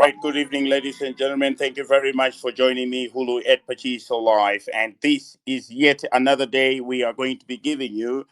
right, good evening, ladies and gentlemen. Thank you very much for joining me, Hulu at Pachiso Live. And this is yet another day we are going to be giving you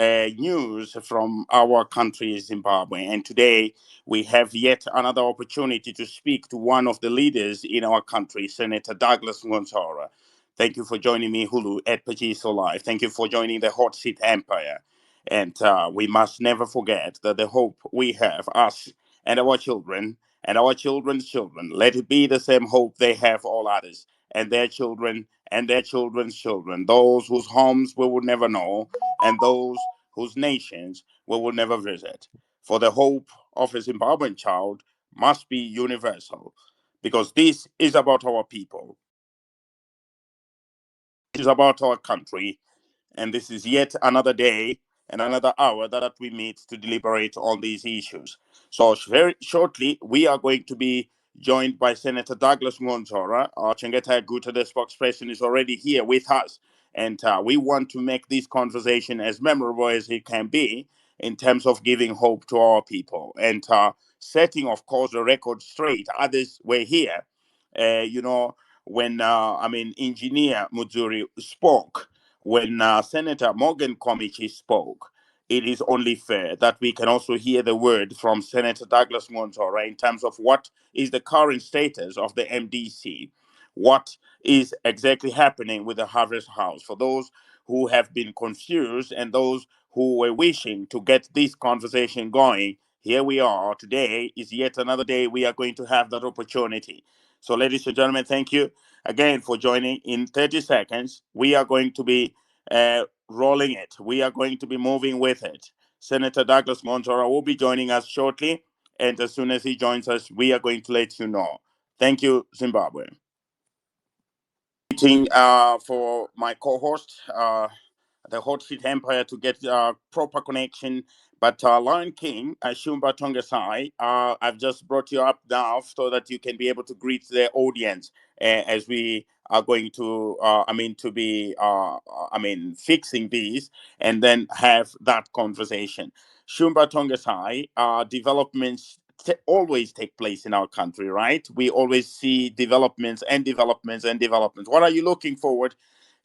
news from our country, Zimbabwe. And today we have yet another opportunity to speak to one of the leaders in our country, Senator Douglas Mwonzora. Thank you for joining me, Hulu at Pachiso Live. Thank you for joining the Hot Seat Empire. And we must never forget that the hope we have, us and our children, and our children's children. Let it be the same hope they have all others, and their children, and their children's children, those whose homes we will never know, and those whose nations we will never visit. For the hope of a Zimbabwean child must be universal, because this is about our people, it is about our country, and this is yet another day and another hour that we meet to deliberate on these issues. So, very shortly, we are going to be joined by Senator Douglas Mwonzora. Chengeta Guta, the spokesperson, is already here with us. And we want to make this conversation as memorable as it can be in terms of giving hope to our people and setting, of course, the record straight. Others were here. When Engineer Muzuri spoke, when Senator Morgan Komichi spoke, it is only fair that we can also hear the word from Senator Douglas Mwonzora in terms of what is the current status of the MDC, what is exactly happening with the Harvest House. For those who have been confused and those who were wishing to get this conversation going, here we are. Today is yet another day we are going to have that opportunity. So, ladies and gentlemen, thank you again for joining. In 30 seconds, we are going to be rolling it. We are going to be moving with it. Senator Douglas Mwonzora will be joining us shortly, and as soon as he joins us, we are going to let you know. Thank you, Zimbabwe. Waiting for my co-host, the Hot Seat Empire, to get proper connection. But Lion King, Shumba Tongasai, I've just brought you up now so that you can be able to greet the audience as we are going to, fixing these and then have that conversation. Shumba Tongasai, developments always take place in our country, right? We always see developments and developments and developments. What are you looking forward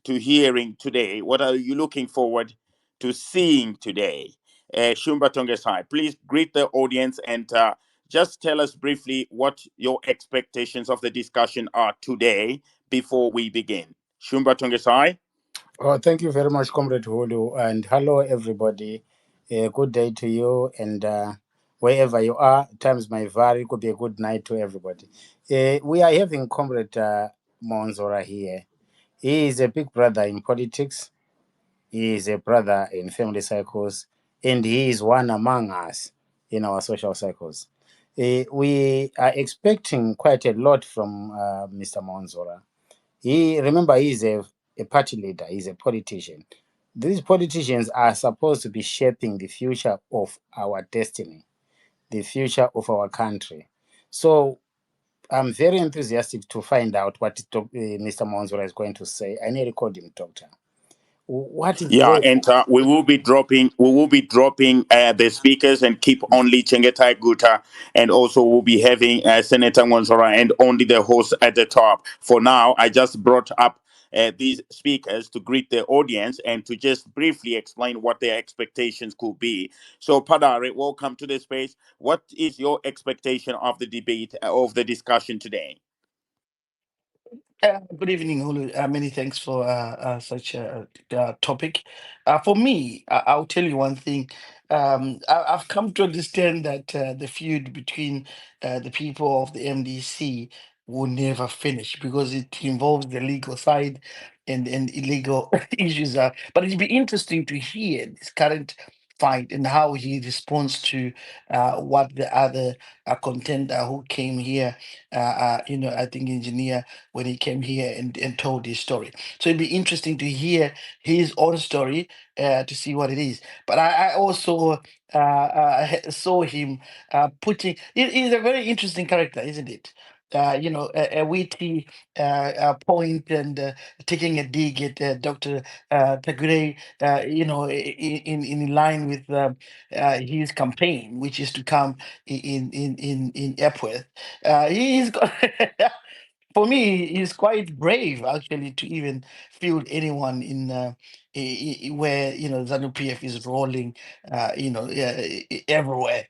to hearing today? What are you looking forward to seeing today? Shumba Tongesai, please greet the audience and just tell us briefly what your expectations of the discussion are today before we begin. Shumba Tongesai. Oh, thank you very much, Comrade Hulu, and hello, everybody. Good day to you, and wherever you are, times may vary. It could be a good night to everybody. We are having Comrade Mwonzora here. He is a big brother in politics. He is a brother in family circles, and he is one among us in our social circles. We are expecting quite a lot from Mr. Mwonzora. He is a party leader, he's a politician. These politicians are supposed to be shaping the future of our destiny, the future of our country. So I'm very enthusiastic to find out what Mr. Mwonzora is going to say. I need to call him doctor. What is Yeah, there? and we will be dropping the speakers and keep only Chengetai Guta, and also we'll be having Senator Mwanzora and only the host at the top. For now, I just brought up these speakers to greet the audience and to just briefly explain what their expectations could be. So, Padare, welcome to the space. What is your expectation of the debate, of the discussion today? Good evening, Hulu. Many thanks for such a topic. For me, I'll tell you one thing. I've come to understand that the feud between the people of the MDC will never finish because it involves the legal side and illegal issues. But it'd be interesting to hear this current fight and how he responds to what the other contender who came here, I think engineer when he came here and told his story. So it'd be interesting to hear his own story to see what it is. But I also saw him putting. He's a very interesting character, isn't it? a witty point and taking a dig at Dr. Tagore, in line with his campaign, which is to come in Epworth. He's got for me, he's quite brave actually to even field anyone in where ZANU PF is rolling, everywhere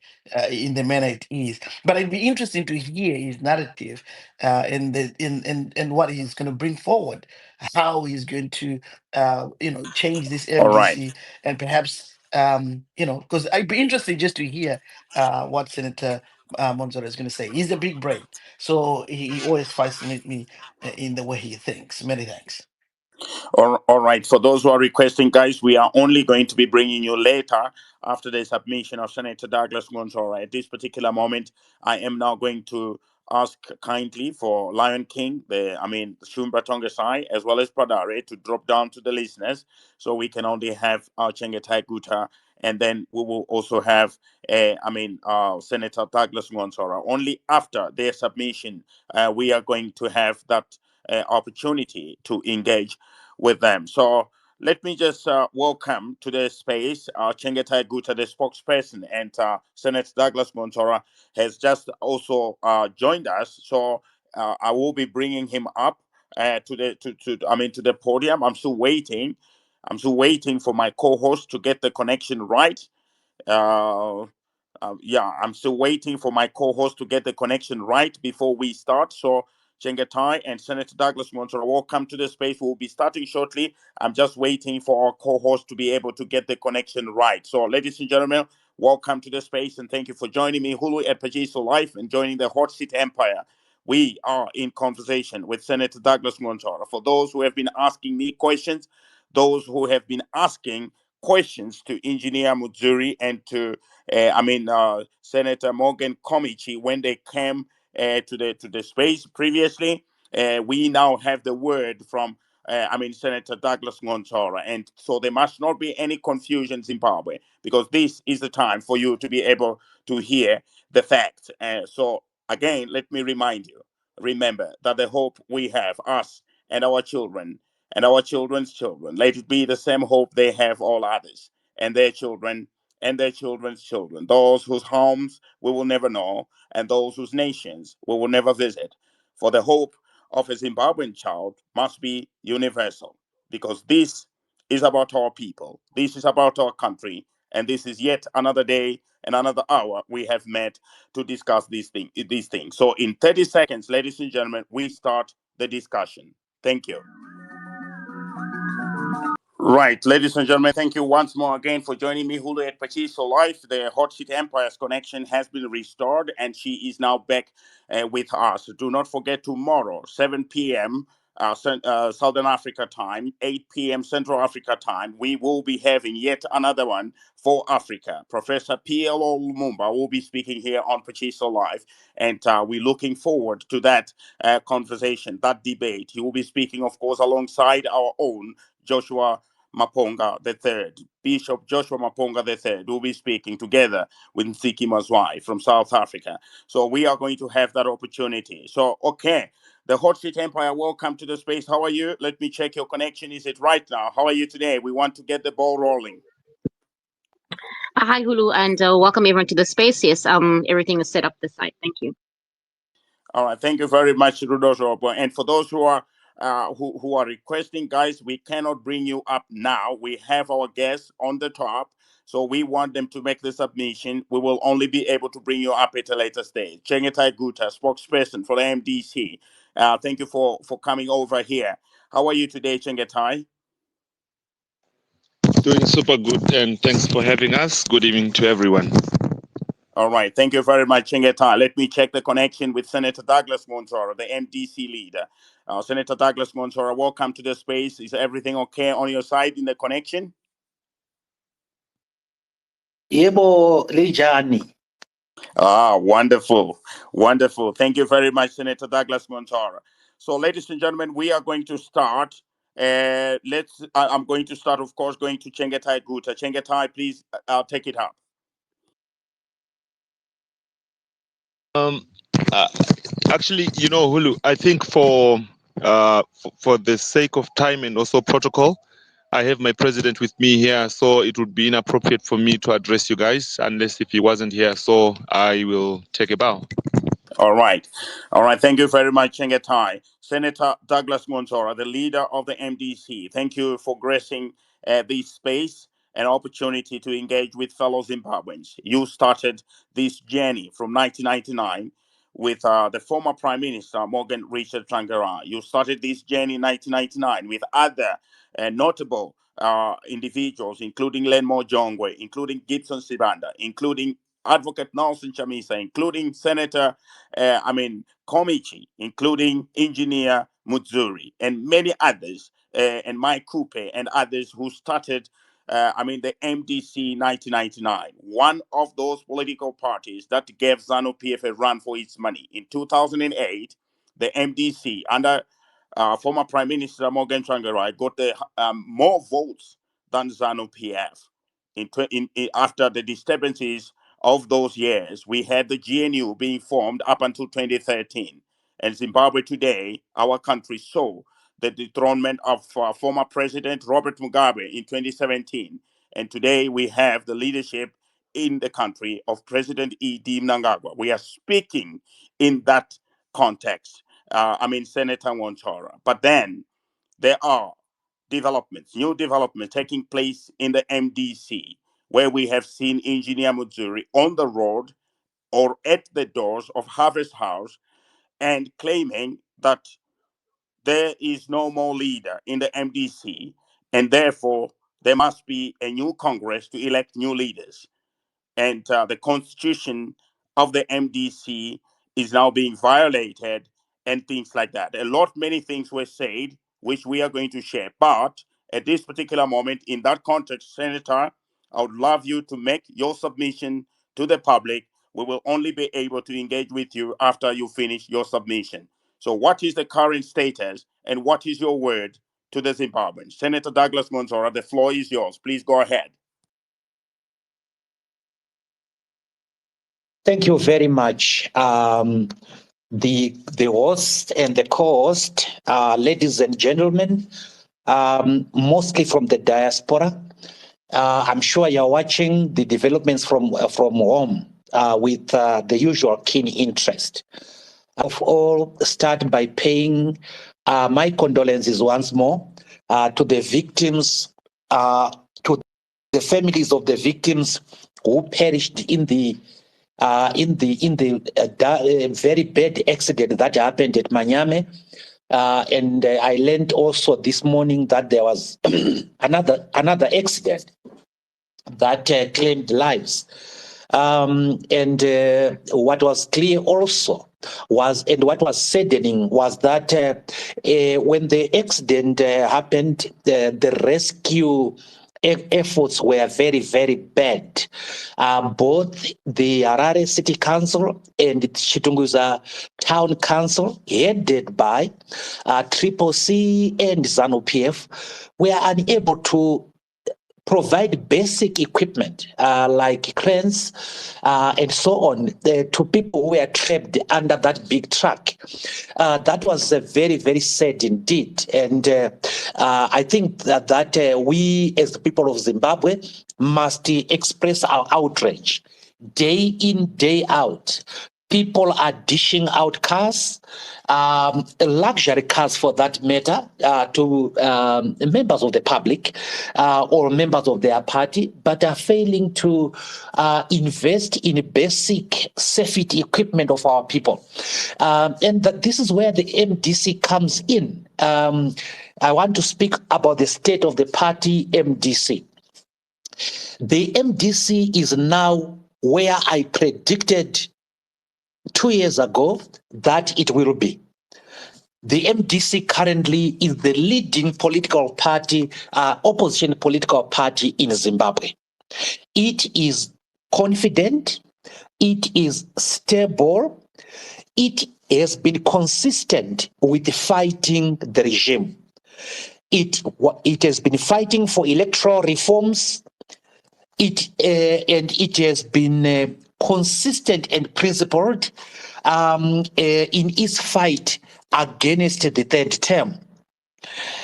in the manner it is. But it'd be interesting to hear his narrative and and what he's going to bring forward, how he's going to change this All right. MDC, and perhaps because I'd be interested just to hear what Senator Mwonzora is going to say. He's a big brain. So he always fascinates me in the way he thinks. Many thanks. All right. For those who are requesting, guys, we are only going to be bringing you later after the submission of Senator Douglas Mwonzora. At this particular moment, I am now going to ask kindly for Lion King, Shumba Tongasai, as well as Pradare to drop down to the listeners so we can only have Chengetai Guta. And then we will also have, Senator Douglas Mwonzora. Only after their submission, we are going to have that opportunity to engage with them. So let me just welcome to the space Chengetai Guta, the spokesperson, and Senator Douglas Mwonzora has just also joined us. So I will be bringing him up to the podium. I'm still waiting. I'm still waiting for my co-host to get the connection right. Uh, yeah, I'm still waiting for my co-host to get the connection right before we start. So, Chengetai and Senator Douglas Mwonzora, welcome to the space. We'll be starting shortly. I'm just waiting for our co-host to be able to get the connection right. So, ladies and gentlemen, welcome to the space and thank you for joining me, Hulu at Pajiso Life, and joining the Hot Seat Empire. We are in conversation with Senator Douglas Mwonzora. For those who have been asking me questions, those who have been asking questions to Engineer Muzuri and to Senator Morgan Komichi when they came to the space previously. We now have the word from Senator Douglas Mwonzora, and so there must not be any confusion, Zimbabwe, because this is the time for you to be able to hear the facts. So again, let me remind you: remember that the hope we have, us and our children and our children's children, let it be the same hope they have all others and their children and their children's children, those whose homes we will never know, and those whose nations we will never visit. For the hope of a Zimbabwean child must be universal, because this is about our people, this is about our country, and this is yet another day and another hour we have met to discuss these things. So, in 30 seconds, ladies and gentlemen, we start the discussion. Thank you. Right, ladies and gentlemen, thank you once more again for joining me, Hulu at Pachiso Life. The Hot Seat Empire's connection has been restored and she is now back with us. Do not forget tomorrow, 7 p.m. Southern Africa time, 8 p.m. Central Africa time, we will be having yet another one for Africa. Professor P.L.O. Lumumba will be speaking here on Pachiso Live, and we're looking forward to that conversation, that debate. He will be speaking, of course, alongside our own Joshua Maponga III, Bishop Joshua Maponga III, will be speaking together with Nsiki Mazwai from South Africa. So we are going to have that opportunity. So, okay, the Hot Seat Empire, welcome to the space. How are you? Let me check your connection. Is it right now? How are you today? We want to get the ball rolling. Hi, Hulu, and welcome everyone to the space. Yes, everything is set up this side. Thank you. All right, thank you very much, Rudoso. And for those who are who are requesting, guys, we cannot bring you up now. We have our guests on the top, so we want them to make the submission. We will only be able to bring you up at a later stage. Chengetai Guta, spokesperson for the MDC. Thank you for coming over here. How are you today, Chengetai? Doing super good, and thanks for having us. Good evening to everyone. All right. Thank you very much, Chingeta. Let me check the connection with Senator Douglas Mwonzora, the MDC leader. Senator Douglas Mwonzora, welcome to the space. Is everything okay on your side in the connection? Yebo Lijani. Wonderful. Wonderful. Thank you very much, Senator Douglas Mwonzora. So, ladies and gentlemen, we are going to start. I'm going to start, of course, going to Chengetai Guta. Chengetai, please take it up. Uh, Actually, Hulu, I think for the sake of time and also protocol, I have my president with me here, so it would be inappropriate for me to address you guys unless if he wasn't here. So I will take a bow. All right. All right. Thank you very much, Chengetai. Senator Douglas Mwonzora, the leader of the MDC. Thank you for gracing this space and opportunity to engage with fellow Zimbabweans. You started this journey from 1999 with the former Prime Minister, Morgan Richard Tsvangirai. You started this journey in 1999 with other notable individuals, including Lenmo Jongwe, including Gibson Sibanda, including Advocate Nelson Chamisa, including Senator Komichi, including Engineer Mutsuri, and many others, and Mike Coupe and others who started, the MDC 1999, one of those political parties that gave ZANU-PF a run for its money. In 2008, the MDC, under former Prime Minister Morgan Tsvangirai, got more votes than ZANU-PF. After the disturbances of those years, we had the GNU being formed up until 2013. And Zimbabwe today, our country, saw the dethronement of former President Robert Mugabe in 2017. And today we have the leadership in the country of President E.D. Mnangagwa. We are speaking in that context. Senator Mwonzora. But then there are new developments taking place in the MDC, where we have seen Engineer Mutsuri on the road or at the doors of Harvest House and claiming that there is no more leader in the MDC, and therefore there must be a new Congress to elect new leaders. And the constitution of the MDC is now being violated and things like that. Many things were said, which we are going to share. But at this particular moment, in that context, Senator, I would love you to make your submission to the public. We will only be able to engage with you after you finish your submission. So what is the current status and what is your word to the Zimbabweans? Senator Douglas Mwonzora, the floor is yours. Please go ahead. Thank you very much. The host and the co-host, ladies and gentlemen, mostly from the diaspora. I'm sure you're watching the developments from home with the usual keen interest. Of all, start by paying my condolences once more to the victims, to the families of the victims who perished in the very bad accident that happened at Manyame. And I learned also this morning that there was another accident that claimed lives. And what was clear also was, and what was saddening was that when the accident happened, the rescue efforts were very, very bad. Both the Harare City Council and Chitunguza Town Council, headed by Triple C and ZANU-PF, were unable to provide basic equipment like cranes and so on to people who were trapped under that big truck. That was very, very sad indeed. And I think that we as the people of Zimbabwe must express our outrage day in, day out. People are dishing out cars, luxury cars for that matter, to members of the public or members of their party, but are failing to invest in basic safety equipment of our people. And that this is where the MDC comes in. I want to speak about the state of the party MDC. The MDC is now where I predicted 2 years ago that it will be. The MDC currently is the leading political party, opposition political party in Zimbabwe. It is confident, it is stable, it has been consistent with fighting the regime. It has been fighting for electoral reforms, and it has been consistent and principled in its fight against the third term.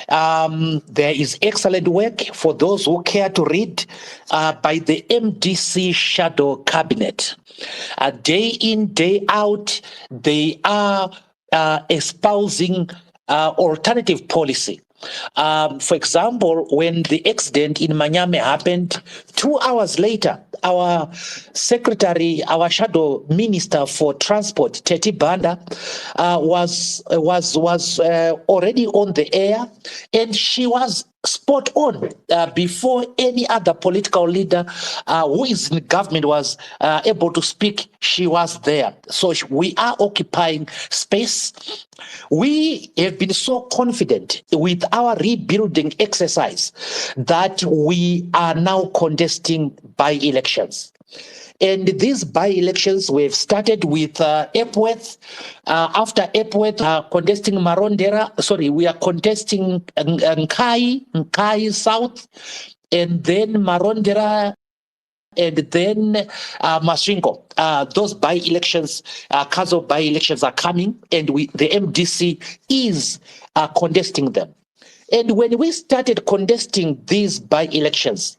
There is excellent work for those who care to read by the MDC Shadow Cabinet. Day in, day out, they are espousing alternative policy. For example, when the accident in Manyame happened, 2 hours later, our secretary, our shadow minister for transport, Teti Banda, was already on the air, and she was spot on before any other political leader who is in government was able to speak. She was there. So we are occupying space. We have been so confident with our rebuilding exercise that we are now contesting by-elections. And these by-elections, we've started with Epworth. After Epworth, contesting Marondera. Sorry, we are contesting Nkai South, and then Marondera, and then Masvingo. Those by-elections, council by-elections are coming, and the MDC is contesting them. And when we started contesting these by-elections,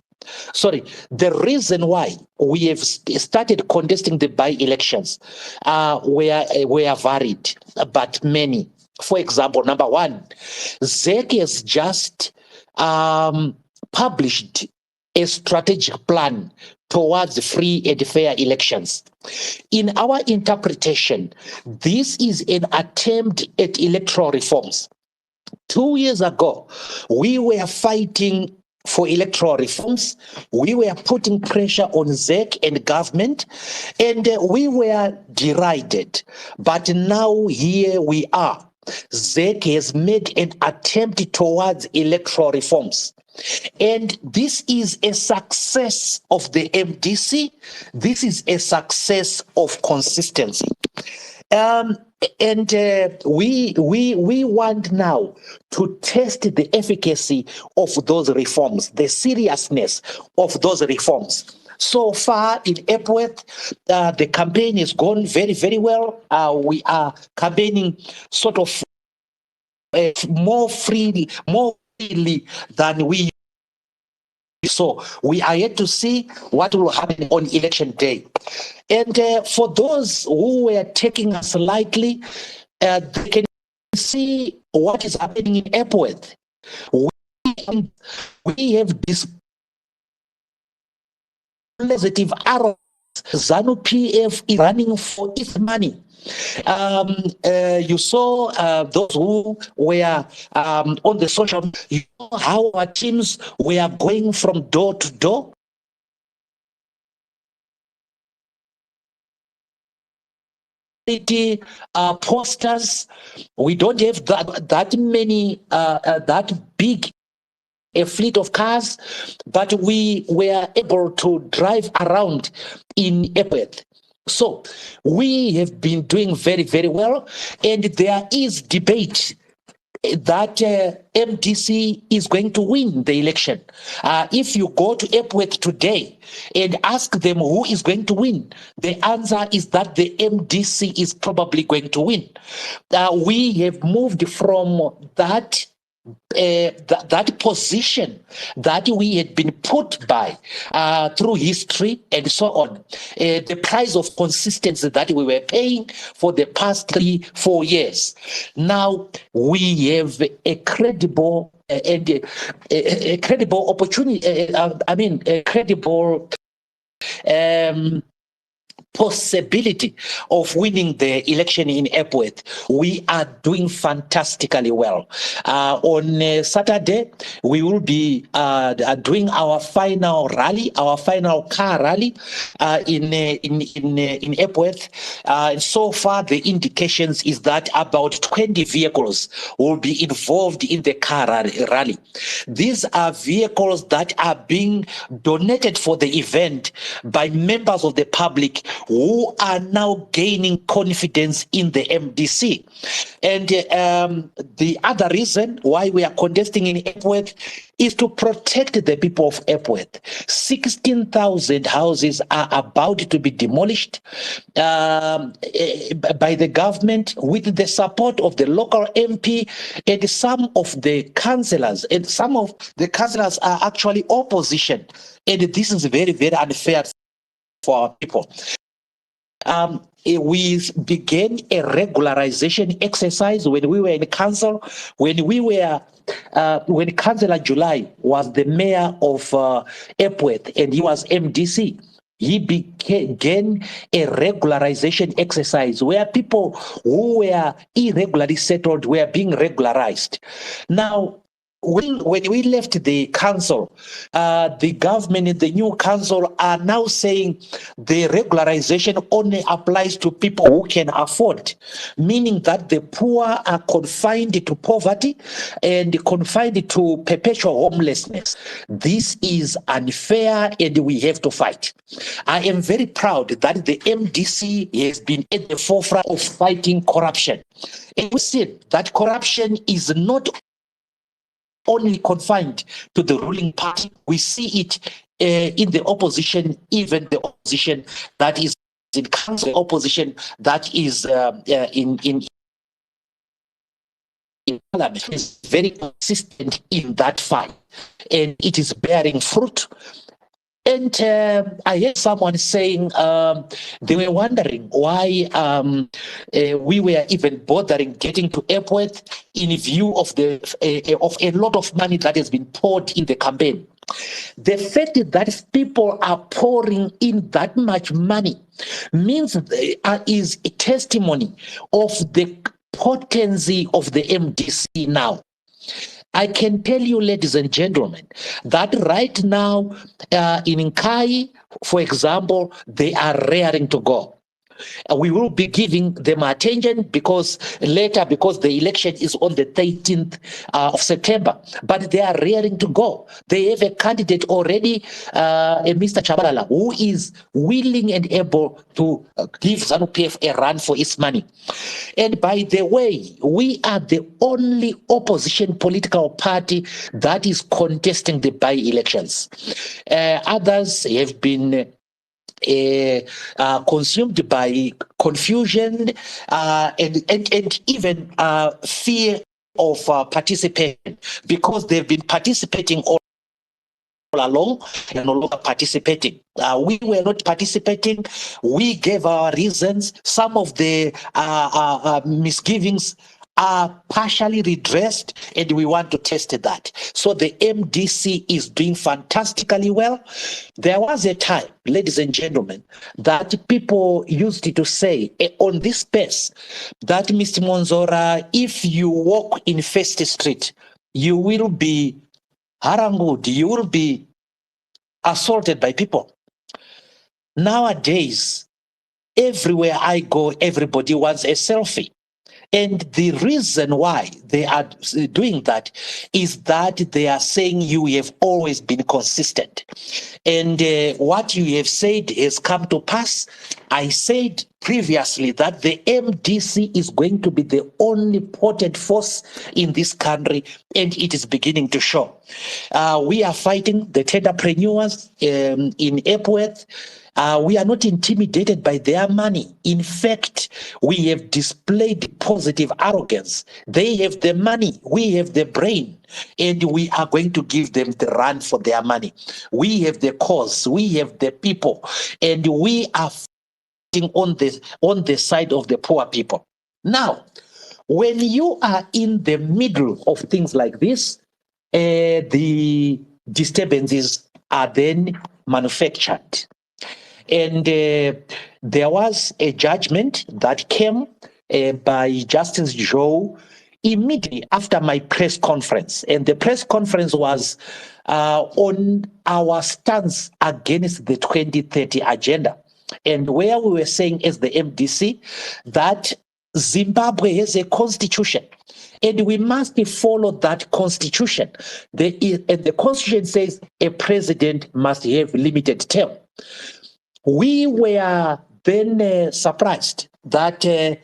the reason why we have started contesting the by-elections were varied, but many. For example, number one, ZEC has just published a strategic plan towards free and fair elections. In our interpretation, this is an attempt at electoral reforms. 2 years ago, we were fighting for electoral reforms. We were putting pressure on ZEC and government, and we were derided. But now here we are. ZEC has made an attempt towards electoral reforms. And this is a success of the MDC. This is a success of consistency. We want now to test the efficacy of those reforms, the seriousness of those reforms. So far in Epworth, the campaign has gone very, very well. We are campaigning sort of more freely than we. So we are yet to see what will happen on election day. And for those who were taking us lightly, they can see what is happening in Epworth. We have this positive arrow. ZANU PF is running for its money. You saw those who were on the social media, you know how our teams were going from door to door. Posters, we don't have that many, that big a fleet of cars, but we were able to drive around in Epworth. So we have been doing very, very well, and there is debate that MDC is going to win the election. If you go to Epworth today and ask them who is going to win, the answer is that the MDC is probably going to win. We have moved from that position that we had been put by through history and so on, the price of consistency that we were paying for the past 3-4 years. Now we have a credible and a credible opportunity. A credible possibility of winning the election in Epworth. We are doing fantastically well. On Saturday, we will be doing our final rally, our final car rally in Epworth. So far, the indications is that about 20 vehicles will be involved in the car rally. These are vehicles that are being donated for the event by members of the public who are now gaining confidence in the MDC. And the other reason why we are contesting in Epworth is to protect the people of Epworth. 16,000 houses are about to be demolished by the government with the support of the local MP and some of the councillors. And some of the councillors are actually opposition. And this is very, very unfair for our people. We began a regularization exercise when we were in council. When Councillor July was the mayor of Epworth and he was MDC, he began a regularization exercise where people who were irregularly settled were being regularized. Now, when we left the council, the government and the new council are now saying the regularization only applies to people who can afford, meaning that the poor are confined to poverty and confined to perpetual homelessness. This is unfair and we have to fight. I am very proud that the MDC has been at the forefront of fighting corruption. And we see that corruption is not only confined to the ruling party. We see it in the opposition, even the opposition that is in council, opposition that is in parliament is very consistent in that fight, and it is bearing fruit. And I heard someone saying they were wondering why we were even bothering getting to Epworth in view of of a lot of money that has been poured in the campaign. The fact that people are pouring in that much money means is a testimony of the potency of the MDC now. I can tell you, ladies and gentlemen, that right now in Nkai, for example, they are raring to go. We will be giving them attention because the election is on the 13th of September. But they are raring to go. They have a candidate already, Mr. Chabalala, who is willing and able to give ZANU-PF a run for its money. And by the way, we are the only opposition political party that is contesting the by-elections. Others have been consumed by confusion and even fear of participation, because they've been participating all along and no longer participating. We were not participating. We gave our reasons. Some of the misgivings are partially redressed, and we want to test that. So the MDC is doing fantastically well. There was a time, ladies and gentlemen, that people used to say on this space that, Mr. Mwonzora, if you walk in First Street, you will be harangud, you will be assaulted by people. Nowadays, everywhere I go, everybody wants a selfie. And the reason why they are doing that is that they are saying you have always been consistent. And what you have said has come to pass. I said previously that the MDC is going to be the only potent force in this country, and it is beginning to show. We are fighting the tenderpreneurs in Epworth. We are not intimidated by their money. In fact, we have displayed positive arrogance. They have the money, we have the brain, and we are going to give them the run for their money. We have the cause, we have the people, and we are fighting on the side of the poor people. Now, when you are in the middle of things like this, the disturbances are then manufactured. And there was a judgment that came by Justice Joe immediately after my press conference. And the press conference was on our stance against the 2030 agenda. And where we were saying as the MDC that Zimbabwe has a constitution, and we must follow that constitution. And the constitution says a president must have limited term. We were then surprised that a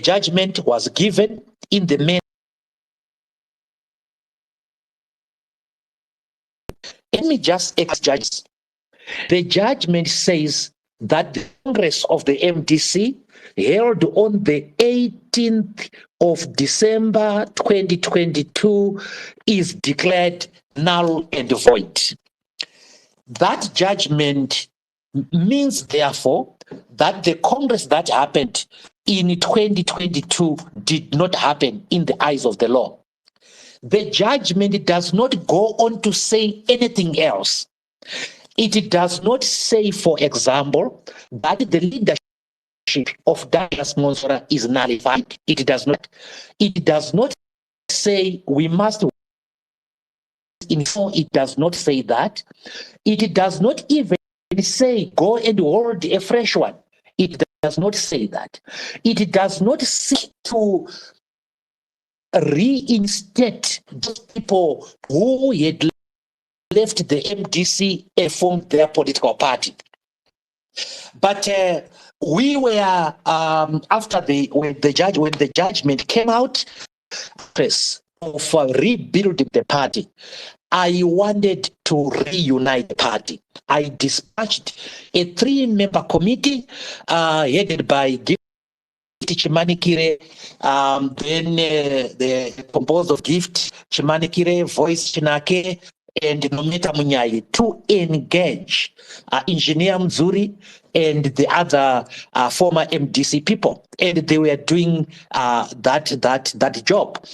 judgment was given in the main. Let me just ask judges. The judgment says that the Congress of the MDC held on the 18th of December 2022 is declared null and void. That judgment means, therefore, that the Congress that happened in 2022 did not happen in the eyes of the law. The judgment does not go on to say anything else. It does not say, for example, that the leadership of Douglas Mwonzora is nullified. It does not. It does not say we must. It does not say that. It does not even say go and hold a fresh one. It does not say that. It does not seek to reinstate those people who had left the MDC and formed their political party. But we were after when the judgment came out, press of rebuilding the party. I wanted to reunite the party. I dispatched a 3-member committee headed by Chimanikire, then the composed of Gift, Chimanikire, Voice Chinake, and Nometa Munyai to engage Engineer Mzuri and the other former MDC people. And they were doing that job.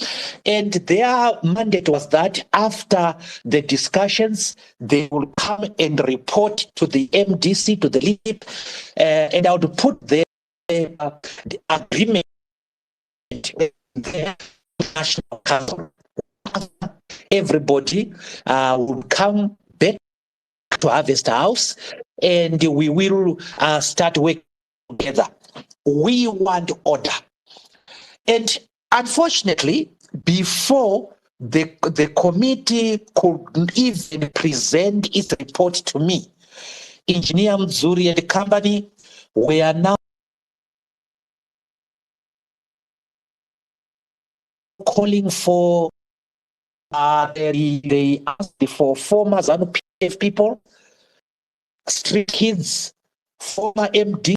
And their mandate was that after the discussions, they will come and report to the MDC, to the leadership, and I would put the agreement with the National Council. Everybody will come back to Harvest House and we will start working together. We want order. And unfortunately, before the committee could even present its report to me, Engineer Mzuri and the company were now calling for they asked for former ZANU PF people, street kids, former MD,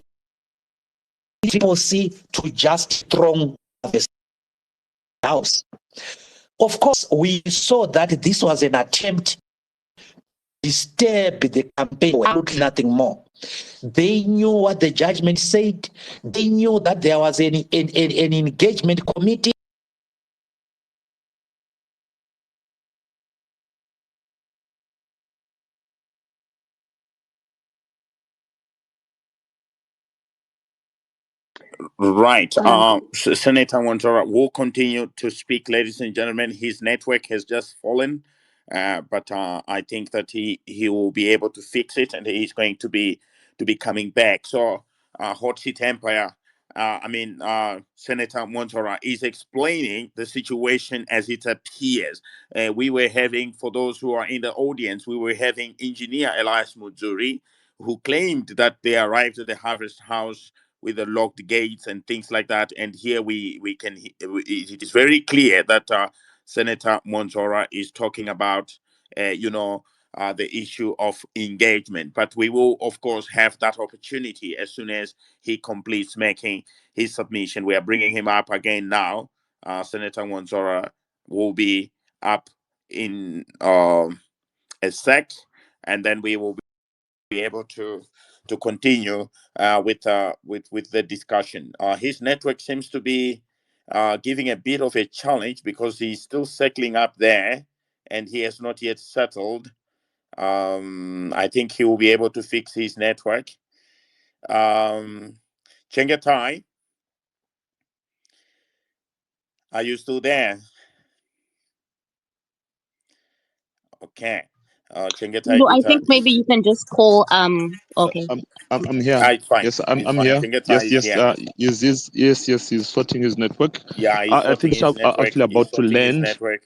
people see to just strong the house. Of course, we saw that this was an attempt to disturb the campaign, nothing more. They knew what the judgment said. They knew that there was an engagement committee. Right. Senator Mwonzora will continue to speak, ladies and gentlemen. His network has just fallen, but I think that he will be able to fix it, and he's going to be coming back. So, Hot Seat Empire. Senator Mwonzora is explaining the situation as it appears. We were having, for those who are in the audience, we were having Engineer Elias Muzuri, who claimed that they arrived at the Harvest House with the locked gates and things like that. And here it is very clear that Senator Mwonzora is talking about, the issue of engagement. But we will, of course, have that opportunity as soon as he completes making his submission. We are bringing him up again now. Senator Mwonzora will be up in a sec, and then we will be able to continue with the discussion. His network seems to be giving a bit of a challenge because he's still circling up there, and he has not yet settled. I think he will be able to fix his network. Chengetai, are you still there? Okay. Chengetai, No, I think maybe you can just call. Okay. I'm here. It's fine. Yes, I'm fine. here. Chengetai is here. Yes. He's sorting his network. Yeah, he's I think sorting his network. actually about to land. Network.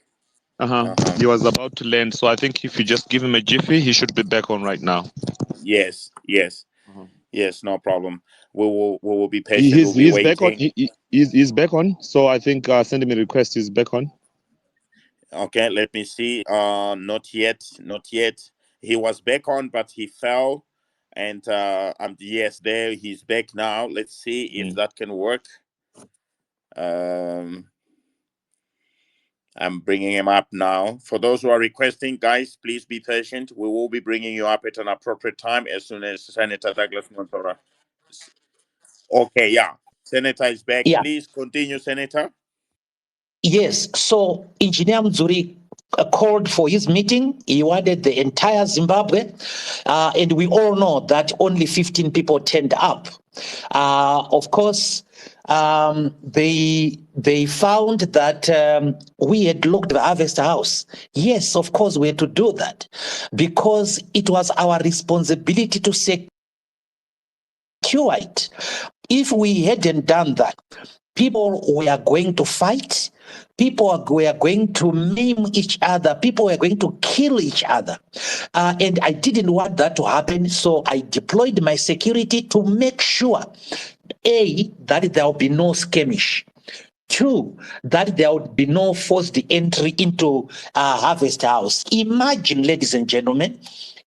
He was about to land, so I think if you just give him a jiffy, he should be back on right now. Yes. Yes, no problem. We will be patient. We'll be He's back on. waiting. He's back on. So I think send him a request. He's back on. Okay, let me see. Not yet, not yet. He was back on, but he fell, and yes, there he's back now. Let's see if that can work. I'm bringing him up now. For those who are requesting, guys, please be patient. We will be bringing you up at an appropriate time as soon as Senator Douglas Mwonzora. Okay, yeah. Senator is back. Yeah. Please continue, Senator. Yes. So Engineer Mzuri called for his meeting. He wanted the entire Zimbabwe. And we all know that only 15 people turned up. Of course, they found that we had locked the Harvest House. Yes, of course, we had to do that because it was our responsibility to secure it. If we hadn't done that, people were going to fight. People were going to maim each other. People were going to kill each other. And I didn't want that to happen. So I deployed my security to make sure, A, that there will be no skirmish. Two, that there would be no forced entry into Harvest House. Imagine, ladies and gentlemen,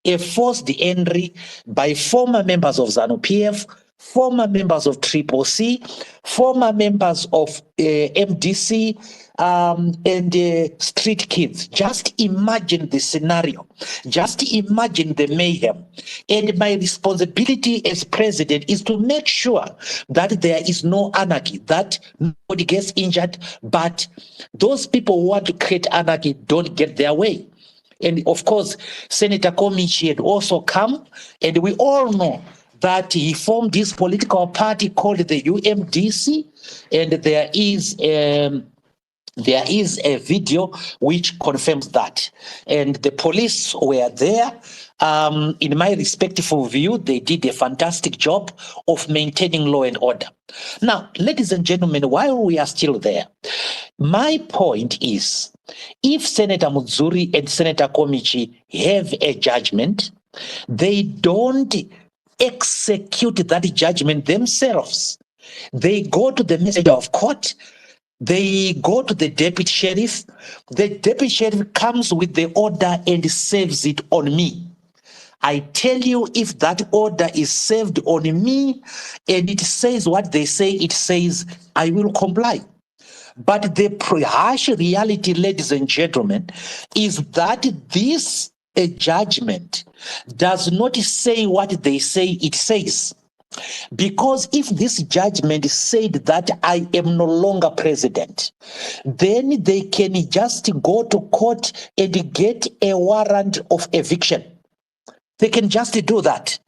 a forced entry by former members of ZANU-PF, former members of Triple C, former members of MDC, and street kids. Just imagine the scenario. Just imagine the mayhem. And my responsibility as president is to make sure that there is no anarchy, that nobody gets injured, but those people who want to create anarchy don't get their way. And of course, Senator Komichi had also come, and we all know that he formed this political party called the UMDC, and there is a video which confirms that. And the police were there. In my respectful view, they did a fantastic job of maintaining law and order. Now, ladies and gentlemen, while we are still there, my point is, if Senator Muzuri and Senator Komichi have a judgment, they don't execute that judgment themselves. They go to the messenger of court. They go to the deputy sheriff. The deputy sheriff comes with the order and serves it on me. I tell you, if that order is served on me and it says what they say it says, I will comply. But the harsh reality, ladies and gentlemen, is that this judgment does not say what they say it says. Because if this judgment said that I am no longer president, then they can just go to court and get a warrant of eviction. They can just do that.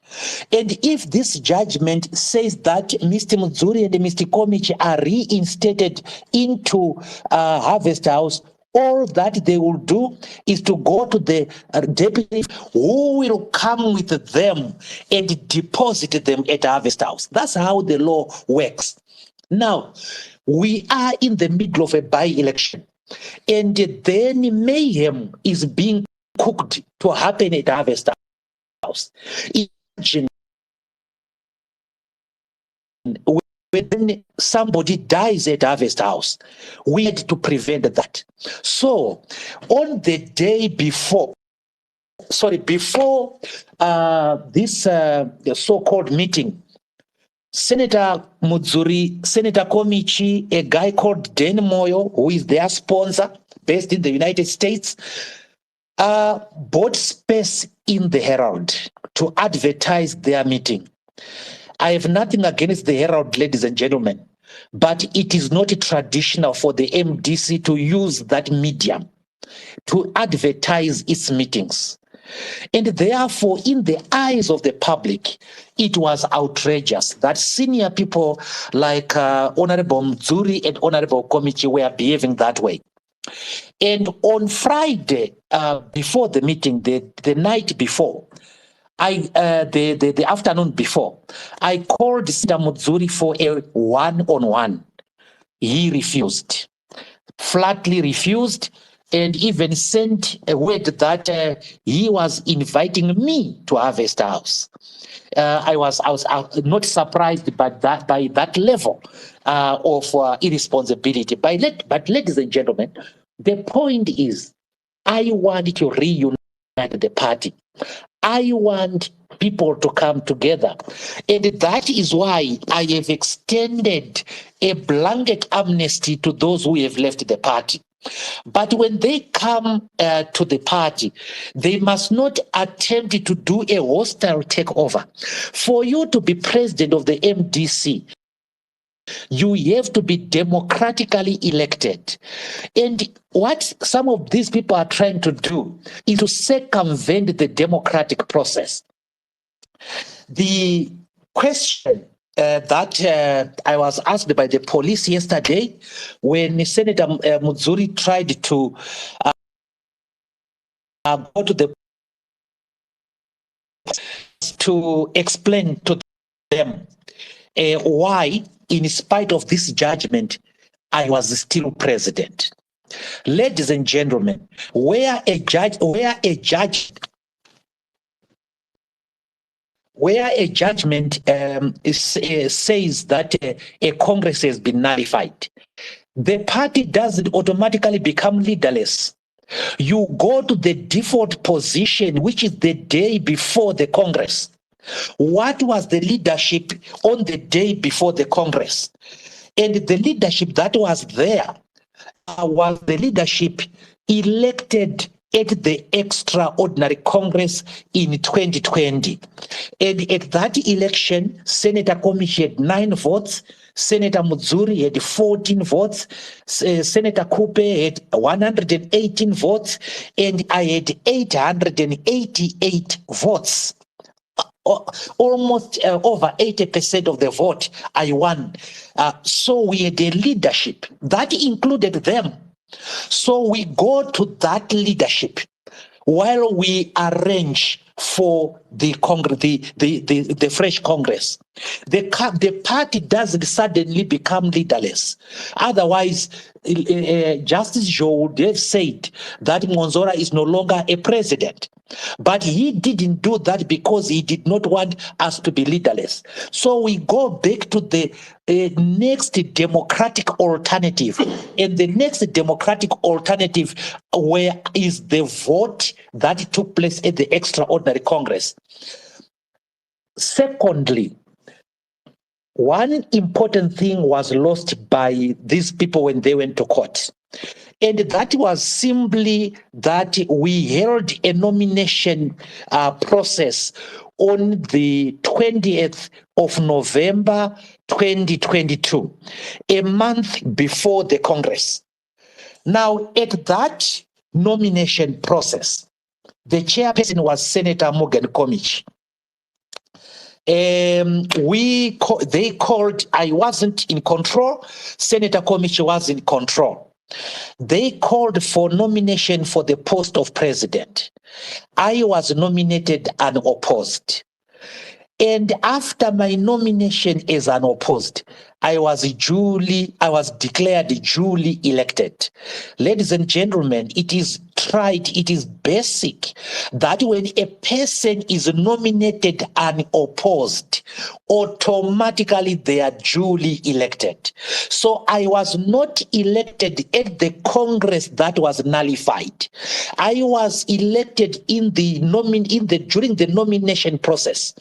And if this judgment says that Mr. Muzuri and Mr. Komichi are reinstated into Harvest House, all that they will do is to go to the deputy who will come with them and deposit them at Harvest House. That's how the law works. Now, we are in the middle of a by-election, and then mayhem is being cooked to happen at Harvest House. Imagine when somebody dies at Harvest House, we had to prevent that. So on the day before, this so-called meeting, Senator Muzuri, Senator Komichi, a guy called Dan Moyo, who is their sponsor based in the United States, bought space in the Herald to advertise their meeting. I have nothing against the Herald, ladies and gentlemen, but it is not traditional for the MDC to use that medium to advertise its meetings. And therefore, in the eyes of the public, it was outrageous that senior people like Honorable Mzuri and Honorable Komichi were behaving that way. And on Friday, before the meeting, the night before, the afternoon before, I called Sita Muzuri for a one-on-one. He refused, flatly refused, and even sent a word that he was inviting me to Harvest House. I was not surprised by that level of irresponsibility. But ladies and gentlemen, the point is, I want to reunite the party. I want people to come together. And that is why I have extended a blanket amnesty to those who have left the party. But when they come to the party, they must not attempt to do a hostile takeover. For you to be president of the MDC, you have to be democratically elected. And what some of these people are trying to do is to circumvent the democratic process. The question that I was asked by the police yesterday when Senator Mwonzora tried to go to the to explain to them why, in spite of this judgment, I was still president. Ladies and gentlemen, where a judgment says that a Congress has been nullified, the party doesn't automatically become leaderless. You go to the default position, which is the day before the Congress. What was the leadership on the day before the Congress? And the leadership that was there was the leadership elected at the extraordinary Congress in 2020. And at that election, Senator Komichi had 9 votes, Senator Mwonzora had 14 votes, Senator Coupe had 118 votes, and I had 888 votes. Almost over 80% of the vote I won. So we had a leadership that included them. So we go to that leadership while we arrange for the fresh Congress. The party doesn't suddenly become leaderless. Otherwise, Justice Joe would have said that Mwonzora is no longer a president. But he didn't do that because he did not want us to be leaderless. So we go back to the next democratic alternative. And the next democratic alternative is the vote that took place at the extraordinary Congress. Secondly, one important thing was lost by these people when they went to court. And that was simply that we held a nomination process on the 20th of November 2022, a month before the Congress. Now, at that nomination process, the chairperson was Senator Morgan Komichi. They called, I wasn't in control, Senator Komichi was in control. They called for nomination for the post of president. I was nominated unopposed. And after my nomination as unopposed, I was declared duly elected. Ladies and gentlemen, it is basic that when a person is nominated unopposed, automatically they are duly elected. So I was not elected at the Congress that was nullified. I was elected during the nomination process.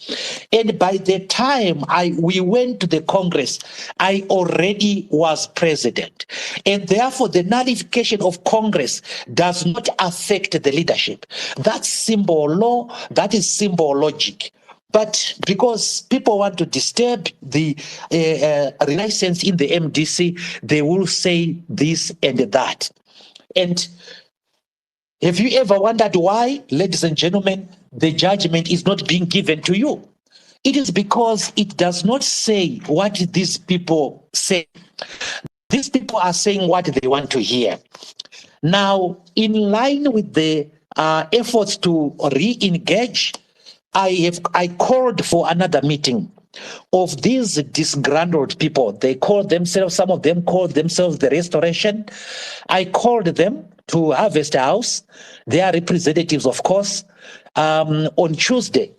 And by the time we went to the Congress, I already was president. And therefore, the nullification of Congress does not affect the leadership. That's symbol law, that is symbol logic. But because people want to disturb the license in the MDC, they will say this and that. And have you ever wondered why, ladies and gentlemen, the judgment is not being given to you? It is because it does not say what these people say. These people are saying what they want to hear. Now, in line with the efforts to re-engage, I called for another meeting of these disgruntled people. Some of them called themselves the Restoration. I called them to Harvest House, their representatives, of course, on Tuesday.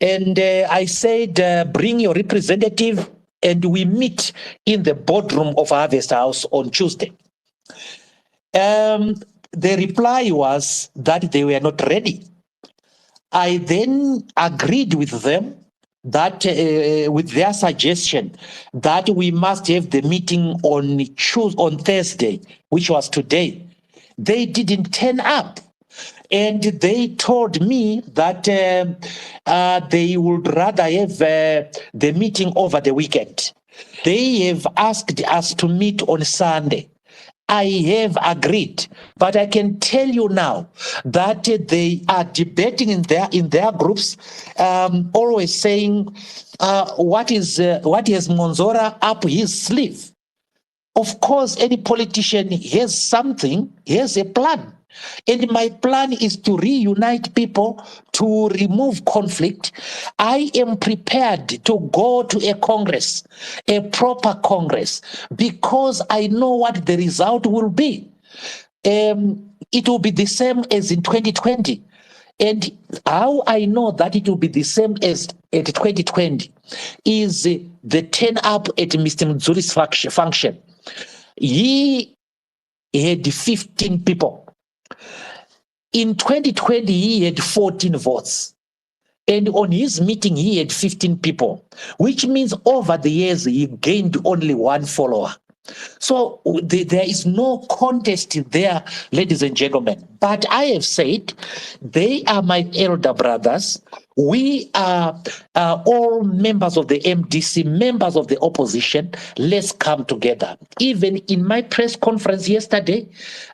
And I said, bring your representative, and we meet in the boardroom of Harvest House on Tuesday. The reply was that they were not ready. I then agreed with them that with their suggestion that we must have the meeting on Thursday, which was today. They didn't turn up. And they told me that they would rather have the meeting over the weekend. They have asked us to meet on Sunday. I have agreed, but I can tell you now that they are debating in their groups, always saying, what has Mwonzora up his sleeve? Of course, any politician has something, has a plan. And my plan is to reunite people, to remove conflict. I am prepared to go to a Congress, a proper Congress, because I know what the result will be. It will be the same as in 2020. And how I know that it will be the same as at 2020 is the turn up at Mr. Mzuri's function. He had 15 people. In 2020, he had 14 votes. And on his meeting, he had 15 people, which means over the years, he gained only one follower. So there is no contest there, ladies and gentlemen. But I have said, they are my elder brothers. We are all members of the MDC, members of the opposition. Let's come together. Even in my press conference yesterday,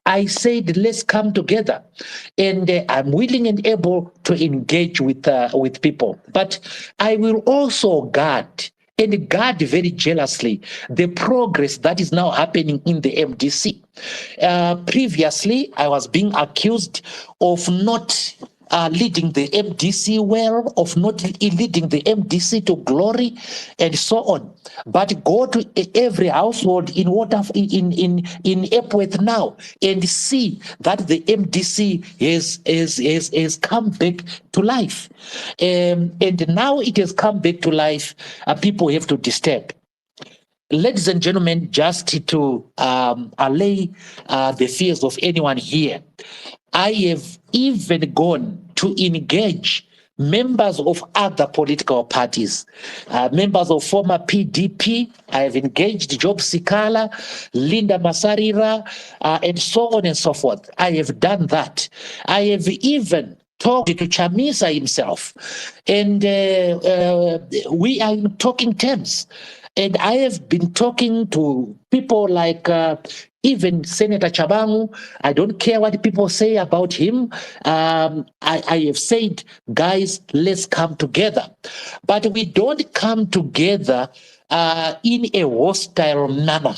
I said, let's come together. And I'm willing and able to engage with people. But I will also guard and guard very jealously the progress that is now happening in the MDC. Previously, I was being accused of not leading the MDC well, of not leading the MDC to glory, and so on. But go to every household in Epworth now and see that the MDC has come back to life. And now it has come back to life, people have to disturb. Ladies and gentlemen, just to allay the fears of anyone here, I have even gone to engage members of other political parties, members of former PDP. I have engaged Job Sikala, Linda Masarira, and so on and so forth. I have done that. I have even talked to Chamisa himself, and we are in talking terms. And I have been talking to people like even Senator Chabangu. I don't care what people say about him. I have said, guys, let's come together. But we don't come together in a hostile manner.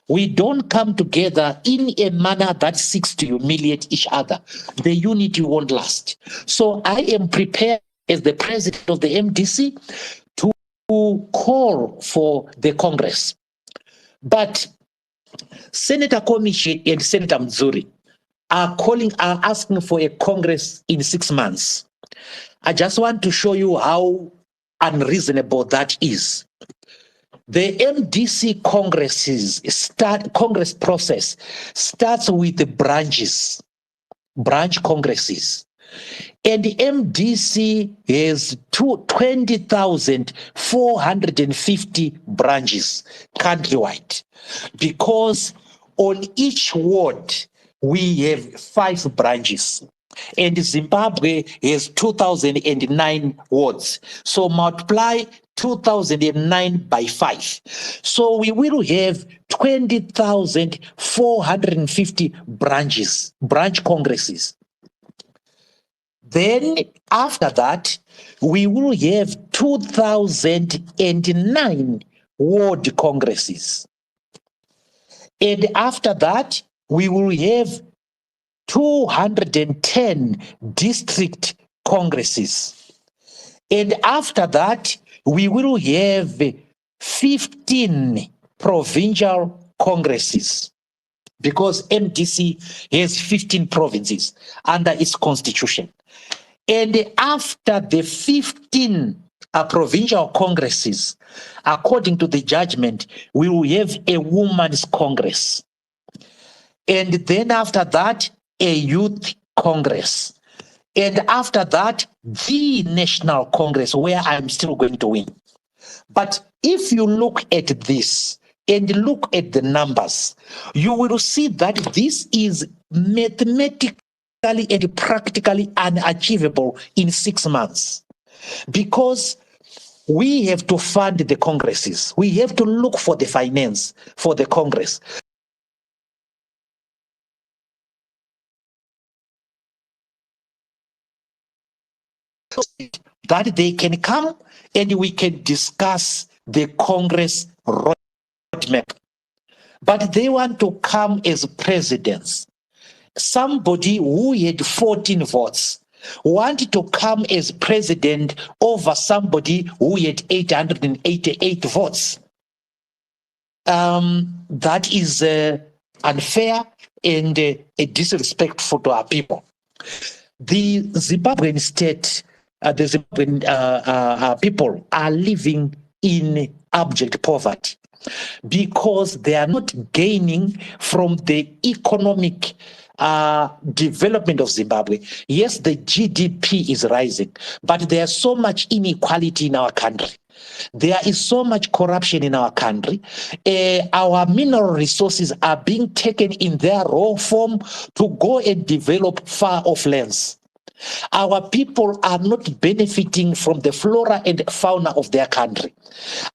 We don't come together in a manner that seeks to humiliate each other. The unity won't last. So I am prepared as the president of the MDC to call for the Congress. But Senator Komishi and Senator Mzuri are asking for a Congress in 6 months. I just want to show you how unreasonable that is. The MDC Congress process starts with the branch congresses. And the MDC has 20,450 branches countrywide, because on each ward we have 5 branches. And Zimbabwe has 2,009 wards. So multiply 2009 by 5. So we will have 20,450 branch congresses. Then after that, we will have 2,009 ward congresses. And after that, we will have 210 district congresses. And after that, we will have 15 provincial congresses. because MDC has 15 provinces under its constitution. And after the 15 provincial congresses, according to the judgment, we will have a women's congress. And then after that, a youth congress. And after that, the national congress, where I'm still going to win. But if you look at this and look at the numbers, you will see that this is mathematically and practically unachievable in 6 months, because we have to fund the congresses. We have to look for the finance for the congress. That they can come and we can discuss the Congress roadmap. But they want to come as presidents. Somebody who had 14 votes wanted to come as president over somebody who had 888 votes. That is unfair and disrespectful to our people. The Zimbabwean state, the Zimbabwean people are living in abject poverty because they are not gaining from the economic development of Zimbabwe. Yes, the GDP is rising, but there's so much inequality in our country. There is so much corruption in our country. Our mineral resources are being taken in their raw form to go and develop far off lands. Our people are not benefiting from the flora and fauna of their country.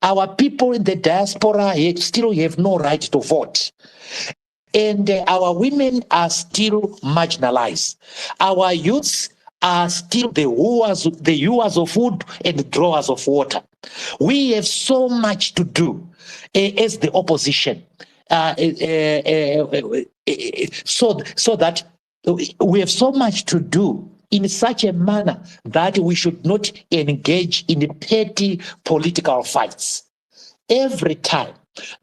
Our people in the diaspora still have no right to vote. And our women are still marginalized. Our youths are still the hewers of wood and drawers of water. We have so much to do as the opposition, so that we have so much to do in such a manner that we should not engage in petty political fights. Every time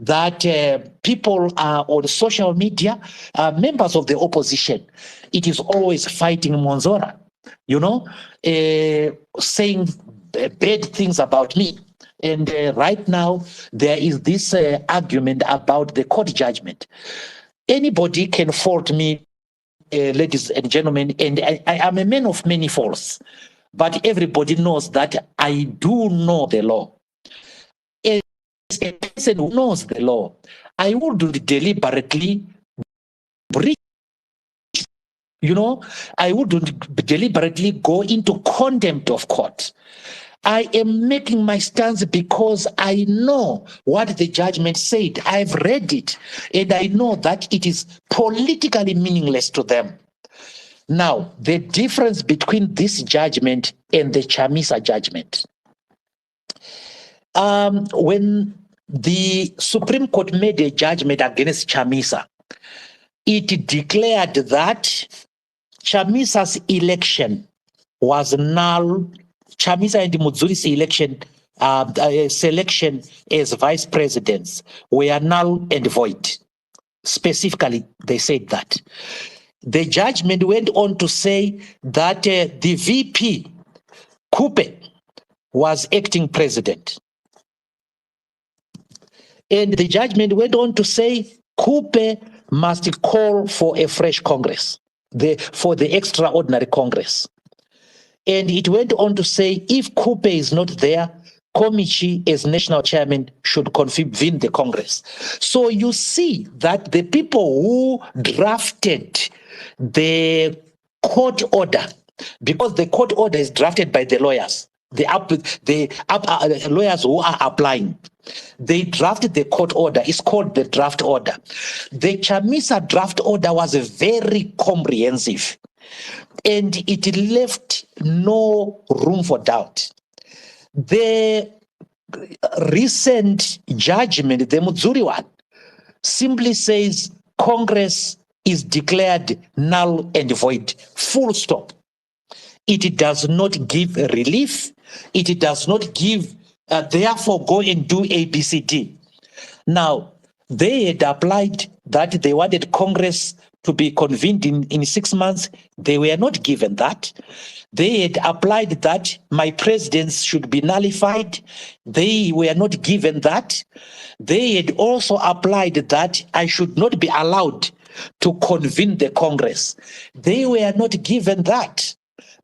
that people are on social media, members of the opposition, it is always fighting Mwonzora, saying bad things about me. And right now, there is this argument about the court judgment. Anybody can fault me, ladies and gentlemen, and I am a man of many faults, but everybody knows that I do know the law. As a person who knows the law, I would deliberately breach. I would deliberately go into contempt of court. I am making my stance because I know what the judgment said. I've read it, and I know that it is politically meaningless to them. Now, the difference between this judgment and the Chamisa judgment. When the Supreme Court made a judgment against Chamisa, it declared that Chamisa's election was null. Chamisa and Mudzuri's election, selection as vice presidents were null and void. Specifically, they said that. The judgment went on to say that the VP, Kupe, was acting president. And the judgment went on to say Kupe must call for a fresh Congress, for the extraordinary Congress. And it went on to say if Kupe is not there, Komichi, as national chairman, should convene the Congress. So you see that the people who drafted the court order, because the court order is drafted by the lawyers, the lawyers who are applying, they drafted the court order. It's called the draft order. The Chamisa draft order was very comprehensive, and it left no room for doubt. The recent judgment, the Mudzuri one, simply says Congress is declared null and void, full stop. It does not give relief. It does not give, therefore go and do ABCD. Now, they had applied that they wanted Congress to be convened in 6 months. They were not given that. They had applied that my presidents should be nullified. They were not given that. They had also applied that I should not be allowed to convene the Congress. They were not given that.